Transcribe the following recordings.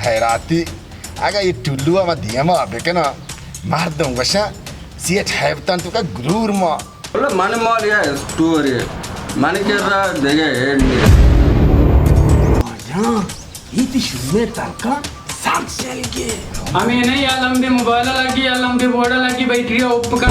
Hayrati aga itullu ama diyama bekena mardum washa siya haytan to ka gurur ma बोला मन माल या story मन के रहा देखे हेड नहीं ya iti shume tanka saksel ke हमें नहीं आलम दे मोबाइल लगी आलम दे बोर्ड लगी बैठ रही उपका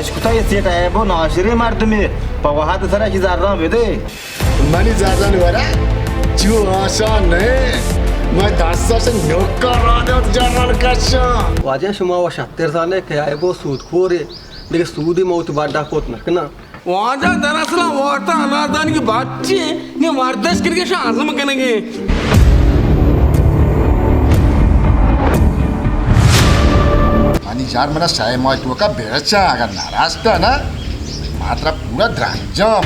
escutai esta é bom não seria mardumi para o hata será que zarram vede mani zaza ni wara chu asha ne ma dasa se nokara de jaran kasha वाजे शुमा वशा तेरे साने क्या है वो सूद खोरे लेकिन सूदी मौत बाडा कोत ना कना वाजा दरअसल वार्ता अनादान की बात ची ने वार्दश करके शाजम करेंगे mani jar mana saya mau itu ka beca agar naras ta na matra pura dranjam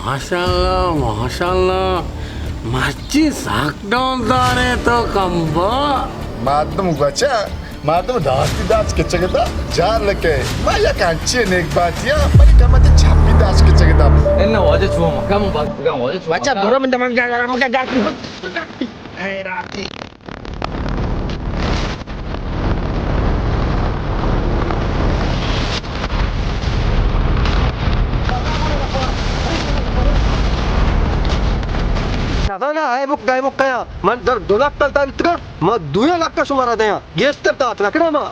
माशाल्लाह मच्छी साकडाउन दाने तो कंबा madam baca madam das ke chagda jar leke maya kanche nek batia mani kamate chappi das ke chagda इन्ना वाजे छुआ मक्का में बात का वाजे छुआ baca dora minta mangga hey rati ना है मुक्का या मन दर 2 लाख तल तंत्र मैं 2 लाख का शुमारा दे गेस्ट तक ता रखना मा